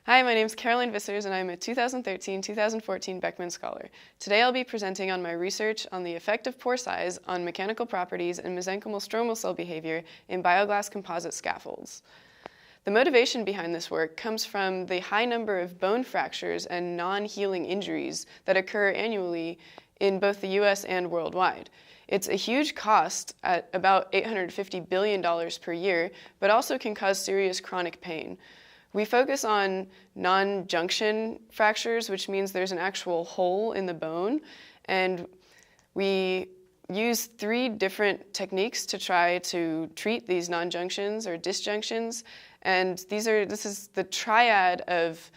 Hi, my name is Caroline Vissers, and I'm a 2013-2014 Beckman Scholar. Today I'll be presenting on my research on the effect of pore size on mechanical properties and mesenchymal stromal cell behavior in bioglass composite scaffolds. The motivation behind this work comes from the high number of bone fractures and non-healing injuries that occur annually in both the US and worldwide. It's a huge cost at about $850 billion per year, but also can cause serious chronic pain. We focus on non-junction fractures, which means there's an actual hole in the bone, and we use 3 different techniques to try to treat these non-junctions or disjunctions, and this is the triad of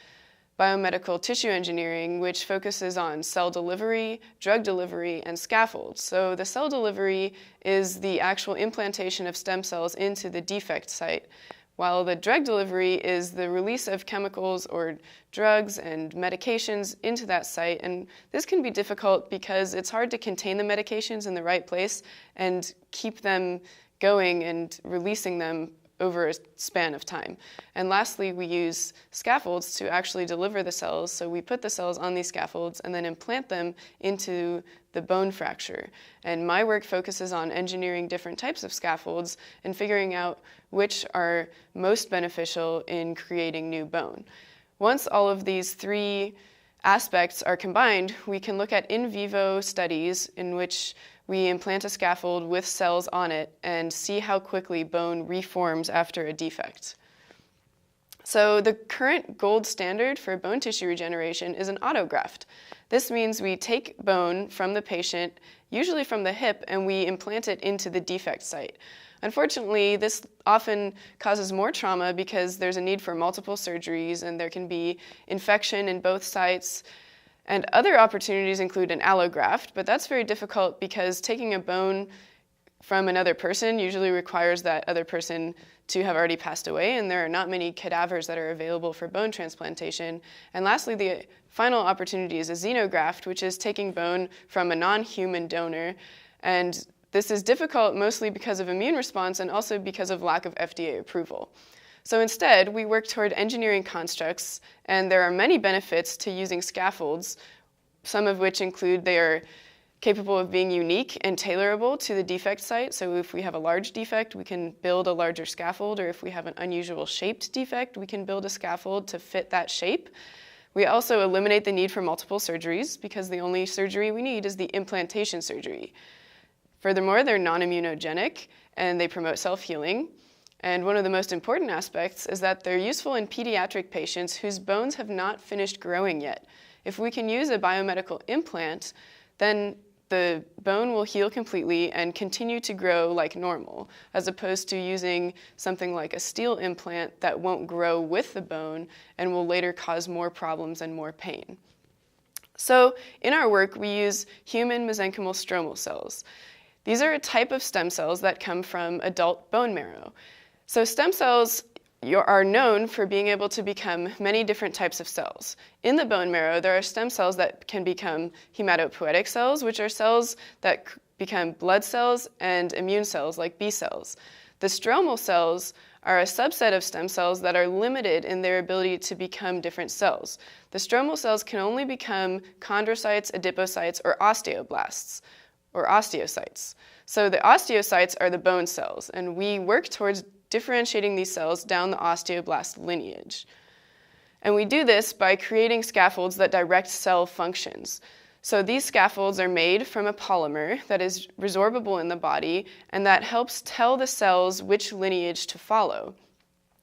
biomedical tissue engineering, which focuses on cell delivery, drug delivery, and scaffolds. So the cell delivery is the actual implantation of stem cells into the defect site, while the drug delivery is the release of chemicals or drugs and medications into that site. And this can be difficult because it's hard to contain the medications in the right place and keep them going and releasing them over a span of time. And lastly, we use scaffolds to actually deliver the cells. So we put the cells on these scaffolds and then implant them into the bone fracture. And my work focuses on engineering different types of scaffolds and figuring out which are most beneficial in creating new bone. Once all of these 3 aspects are combined, we can look at in vivo studies in which we implant a scaffold with cells on it and see how quickly bone reforms after a defect. So the current gold standard for bone tissue regeneration is an autograft. This means we take bone from the patient, usually from the hip, and we implant it into the defect site. Unfortunately, this often causes more trauma because there's a need for multiple surgeries and there can be infection in both sites. And other opportunities include an allograft, but that's very difficult because taking a bone from another person usually requires that other person to have already passed away, and there are not many cadavers that are available for bone transplantation. And lastly, the final opportunity is a xenograft, which is taking bone from a non-human donor. And this is difficult mostly because of immune response and also because of lack of FDA approval. So instead, we work toward engineering constructs, and there are many benefits to using scaffolds, some of which include they are capable of being unique and tailorable to the defect site. So if we have a large defect, we can build a larger scaffold, or if we have an unusual shaped defect, we can build a scaffold to fit that shape. We also eliminate the need for multiple surgeries because the only surgery we need is the implantation surgery. Furthermore, they're non-immunogenic and they promote self-healing. And one of the most important aspects is that they're useful in pediatric patients whose bones have not finished growing yet. If we can use a biomedical implant, then the bone will heal completely and continue to grow like normal, as opposed to using something like a steel implant that won't grow with the bone and will later cause more problems and more pain. So in our work, we use human mesenchymal stromal cells. These are a type of stem cells that come from adult bone marrow. So stem cells are known for being able to become many different types of cells. In the bone marrow, there are stem cells that can become hematopoietic cells, which are cells that become blood cells and immune cells like B cells. The stromal cells are a subset of stem cells that are limited in their ability to become different cells. The stromal cells can only become chondrocytes, adipocytes, or osteoblasts, or osteocytes. So the osteocytes are the bone cells, and we work towards differentiating these cells down the osteoblast lineage. And we do this by creating scaffolds that direct cell functions. So these scaffolds are made from a polymer that is resorbable in the body and that helps tell the cells which lineage to follow.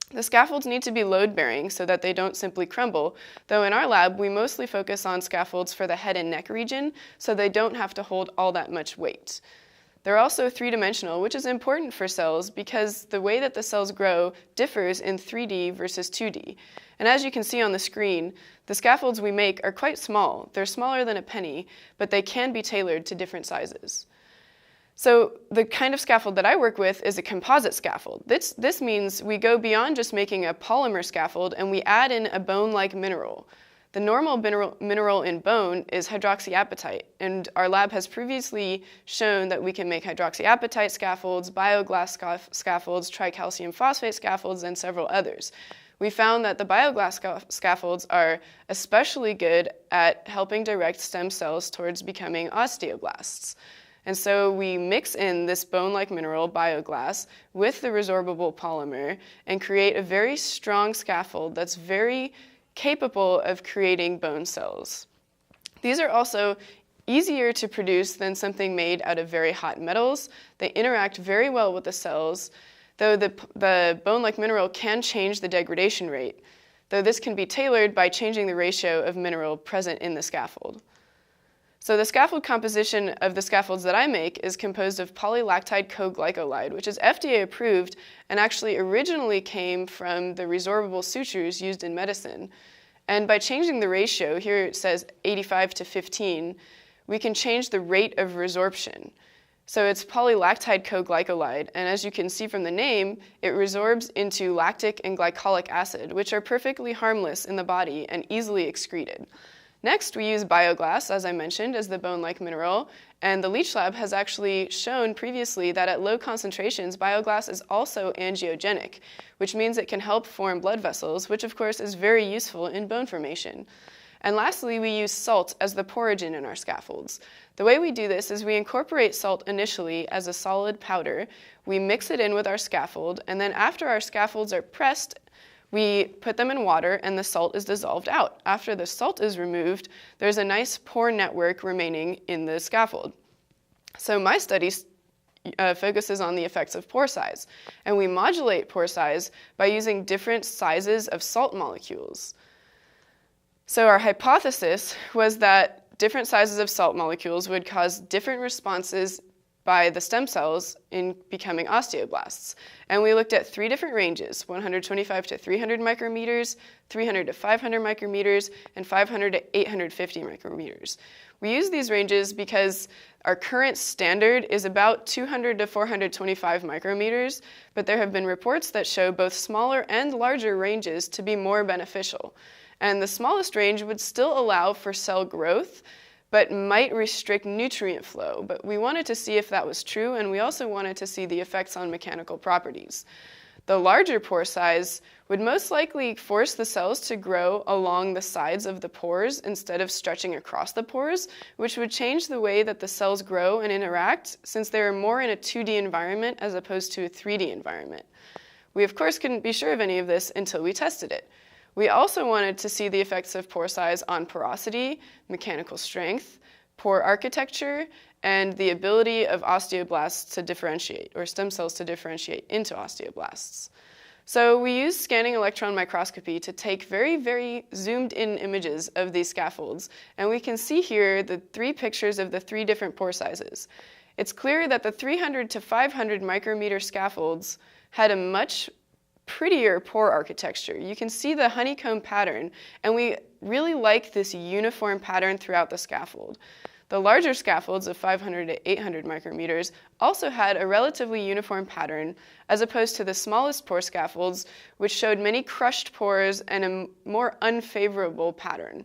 The scaffolds need to be load-bearing so that they don't simply crumble, though in our lab we mostly focus on scaffolds for the head and neck region so they don't have to hold all that much weight. They're also 3-dimensional, which is important for cells because the way that the cells grow differs in 3D versus 2D. And as you can see on the screen, the scaffolds we make are quite small. They're smaller than a penny, but they can be tailored to different sizes. So the kind of scaffold that I work with is a composite scaffold. This means we go beyond just making a polymer scaffold and we add in a bone-like mineral. The normal mineral in bone is hydroxyapatite, and our lab has previously shown that we can make hydroxyapatite scaffolds, bioglass scaffolds, tricalcium phosphate scaffolds, and several others. we found that the bioglass scaffolds are especially good at helping direct stem cells towards becoming osteoblasts. And so we mix in this bone-like mineral, bioglass, with the resorbable polymer and create a very strong scaffold that's very capable of creating bone cells. These are also easier to produce than something made out of very hot metals. They interact very well with the cells, though the bone-like mineral can change the degradation rate, though this can be tailored by changing the ratio of mineral present in the scaffold. So the scaffold composition of the scaffolds that I make is composed of polylactide coglycolide, which is FDA approved and actually originally came from the resorbable sutures used in medicine. And by changing the ratio, here it says 85 to 15, we can change the rate of resorption. So it's polylactide coglycolide, and as you can see from the name, it resorbs into lactic and glycolic acid, which are perfectly harmless in the body and easily excreted. Next, we use bioglass, as I mentioned, as the bone-like mineral, and the Leach Lab has actually shown previously that at low concentrations, bioglass is also angiogenic, which means it can help form blood vessels, which of course is very useful in bone formation. And lastly, we use salt as the porogen in our scaffolds. The way we do this is we incorporate salt initially as a solid powder, we mix it in with our scaffold, and then after our scaffolds are pressed, we put them in water and the salt is dissolved out. After the salt is removed, there's a nice pore network remaining in the scaffold. So my study focuses on the effects of pore size, and we modulate pore size by using different sizes of salt molecules. So our hypothesis was that different sizes of salt molecules would cause different responses by the stem cells in becoming osteoblasts. And we looked at 3 different ranges, 125 to 300 micrometers, 300 to 500 micrometers, and 500 to 850 micrometers. We use these ranges because our current standard is about 200 to 425 micrometers, but there have been reports that show both smaller and larger ranges to be more beneficial. And the smallest range would still allow for cell growth, but might restrict nutrient flow. But we wanted to see if that was true, and we also wanted to see the effects on mechanical properties. The larger pore size would most likely force the cells to grow along the sides of the pores instead of stretching across the pores, which would change the way that the cells grow and interact, since they are more in a 2D environment as opposed to a 3D environment. We, of course, couldn't be sure of any of this until we tested it. We also wanted to see the effects of pore size on porosity, mechanical strength, pore architecture, and the ability of osteoblasts to differentiate, or stem cells to differentiate into osteoblasts. So we used scanning electron microscopy to take very, very zoomed in images of these scaffolds, and we can see here the 3 pictures of the 3 different pore sizes. It's clear that the 300 to 500 micrometer scaffolds had a much prettier pore architecture. You can see the honeycomb pattern, and we really like this uniform pattern throughout the scaffold. The larger scaffolds of 500 to 800 micrometers also had a relatively uniform pattern, as opposed to the smallest pore scaffolds, which showed many crushed pores and a more unfavorable pattern.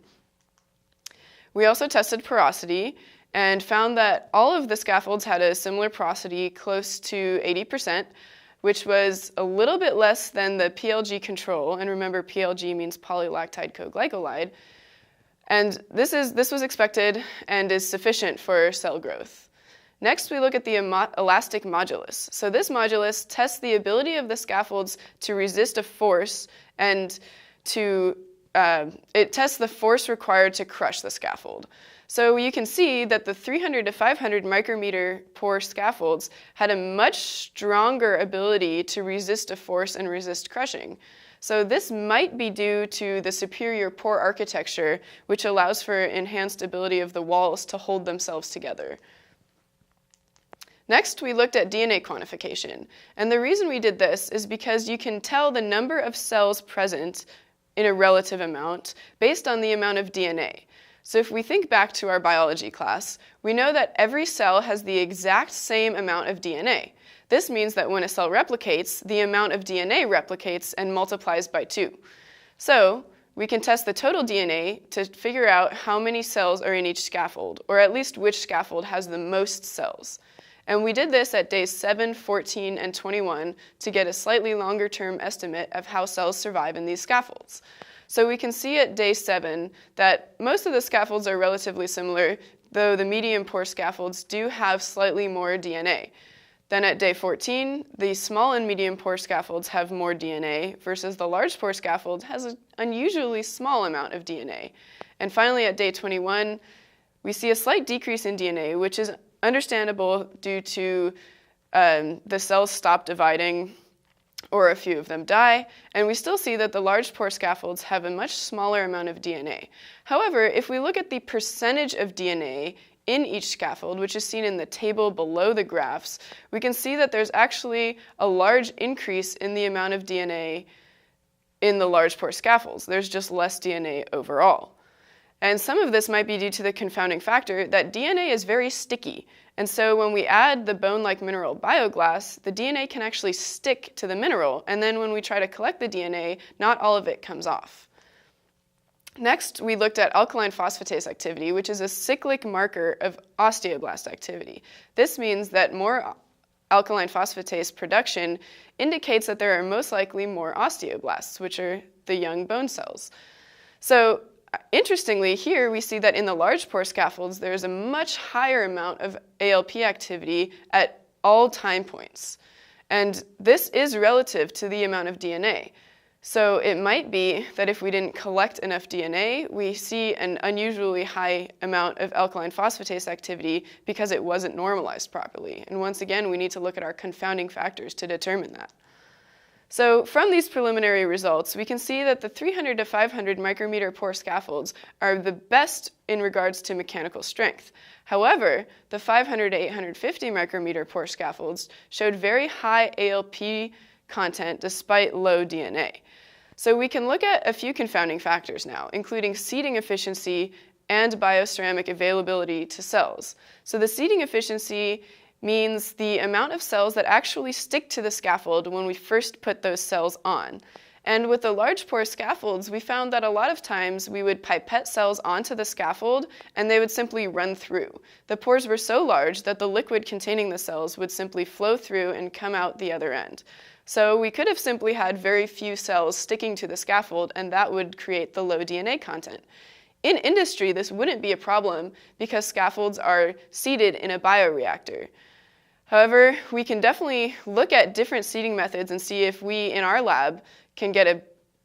We also tested porosity and found that all of the scaffolds had a similar porosity, close to 80%, which was a little bit less than the PLG control, and remember PLG means polylactide coglycolide, and this was expected and is sufficient for cell growth. Next, we look at the elastic modulus. So this modulus tests the ability of the scaffolds to resist a force, and it tests the force required to crush the scaffold. So you can see that the 300 to 500 micrometer pore scaffolds had a much stronger ability to resist a force and resist crushing. So this might be due to the superior pore architecture, which allows for enhanced ability of the walls to hold themselves together. Next, we looked at DNA quantification. And the reason we did this is because you can tell the number of cells present in a relative amount based on the amount of DNA. So if we think back to our biology class, we know that every cell has the exact same amount of DNA. This means that when a cell replicates, the amount of DNA replicates and multiplies by 2. So we can test the total DNA to figure out how many cells are in each scaffold, or at least which scaffold has the most cells. And we did this at days 7, 14, and 21 to get a slightly longer term estimate of how cells survive in these scaffolds. So we can see at day 7 that most of the scaffolds are relatively similar, though the medium pore scaffolds do have slightly more DNA. Then at day 14, the small and medium pore scaffolds have more DNA versus the large pore scaffold has an unusually small amount of DNA. And finally at day 21, we see a slight decrease in DNA, which is understandable due to the cells stop dividing or a few of them die, and we still see that the large pore scaffolds have a much smaller amount of DNA. However, if we look at the percentage of DNA in each scaffold, which is seen in the table below the graphs, we can see that there's actually a large increase in the amount of DNA in the large pore scaffolds. There's just less DNA overall. And some of this might be due to the confounding factor that DNA is very sticky. And so when we add the bone-like mineral bioglass, the DNA can actually stick to the mineral. And then when we try to collect the DNA, not all of it comes off. Next, we looked at alkaline phosphatase activity, which is a cyclic marker of osteoblast activity. This means that more alkaline phosphatase production indicates that there are most likely more osteoblasts, which are the young bone cells. So interestingly, here we see that in the large pore scaffolds, there's a much higher amount of ALP activity at all time points. And this is relative to the amount of DNA. So it might be that if we didn't collect enough DNA, we see an unusually high amount of alkaline phosphatase activity because it wasn't normalized properly. And once again, we need to look at our confounding factors to determine that. So from these preliminary results, we can see that the 300 to 500 micrometer pore scaffolds are the best in regards to mechanical strength. However, the 500 to 850 micrometer pore scaffolds showed very high ALP content despite low DNA. So we can look at a few confounding factors now, including seeding efficiency and bioceramic availability to cells. So the seeding efficiency means the amount of cells that actually stick to the scaffold when we first put those cells on. And with the large pore scaffolds, we found that a lot of times we would pipette cells onto the scaffold and they would simply run through. The pores were so large that the liquid containing the cells would simply flow through and come out the other end. So we could have simply had very few cells sticking to the scaffold, and that would create the low DNA content. In industry, this wouldn't be a problem because scaffolds are seeded in a bioreactor. However, we can definitely look at different seeding methods and see if we, in our lab, can get a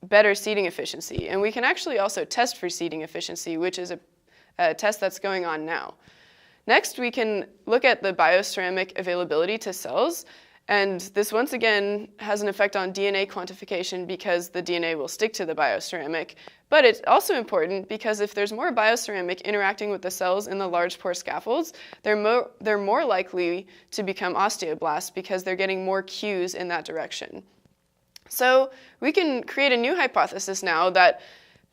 better seeding efficiency. And we can actually also test for seeding efficiency, which is a test that's going on now. Next, we can look at the bioceramic availability to cells. And this once again has an effect on DNA quantification because the DNA will stick to the bioceramic. But it's also important because if there's more bioceramic interacting with the cells in the large pore scaffolds, they're more likely to become osteoblasts because they're getting more cues in that direction. So we can create a new hypothesis now that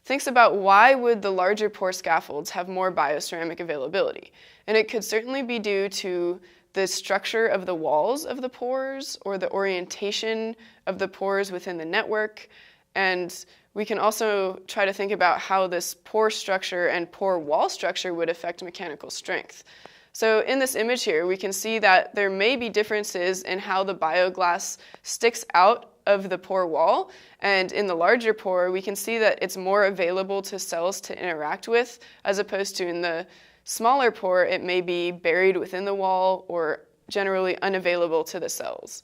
thinks about why would the larger pore scaffolds have more bioceramic availability. And it could certainly be due to the structure of the walls of the pores or the orientation of the pores within the network. And we can also try to think about how this pore structure and pore wall structure would affect mechanical strength. So in this image here, we can see that there may be differences in how the bioglass sticks out of the pore wall. And in the larger pore, we can see that it's more available to cells to interact with, as opposed to in the smaller pore, it may be buried within the wall or generally unavailable to the cells.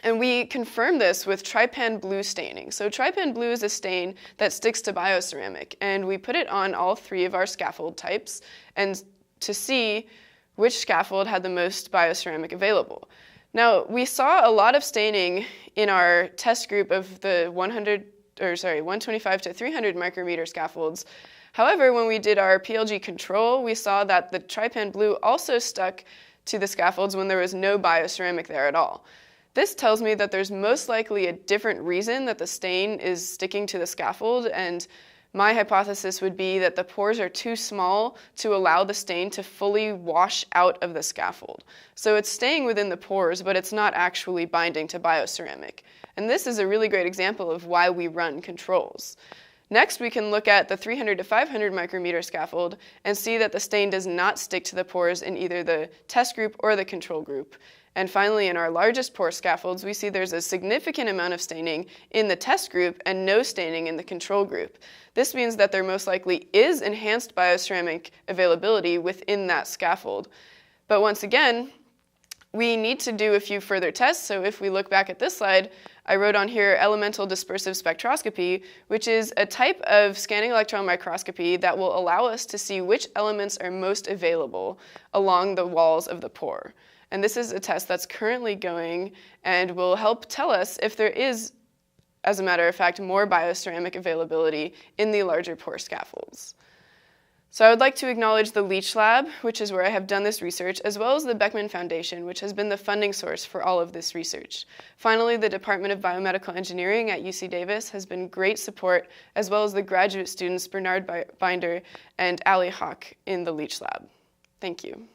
And we confirm this with trypan blue staining. So trypan blue is a stain that sticks to bioceramic, and we put it on all 3 of our scaffold types and to see which scaffold had the most bioceramic available. Now, we saw a lot of staining in our test group of the 125 to 300 micrometer scaffolds. However, when we did our PLG control, we saw that the trypan blue also stuck to the scaffolds when there was no bioceramic there at all. This tells me that there's most likely a different reason that the stain is sticking to the scaffold, and my hypothesis would be that the pores are too small to allow the stain to fully wash out of the scaffold. So it's staying within the pores, but it's not actually binding to bioceramic. And this is a really great example of why we run controls. Next, we can look at the 300 to 500 micrometer scaffold and see that the stain does not stick to the pores in either the test group or the control group. And finally, in our largest pore scaffolds, we see there's a significant amount of staining in the test group and no staining in the control group. This means that there most likely is enhanced bioceramic availability within that scaffold. But once again, we need to do a few further tests. So if we look back at this slide, I wrote on here elemental dispersive spectroscopy, which is a type of scanning electron microscopy that will allow us to see which elements are most available along the walls of the pore. And this is a test that's currently going and will help tell us if there is, as a matter of fact, more bioceramic availability in the larger pore scaffolds. So I would like to acknowledge the Leach Lab, which is where I have done this research, as well as the Beckman Foundation, which has been the funding source for all of this research. Finally, the Department of Biomedical Engineering at UC Davis has been great support, as well as the graduate students Bernard Binder and Ali Hawk in the Leach Lab. Thank you.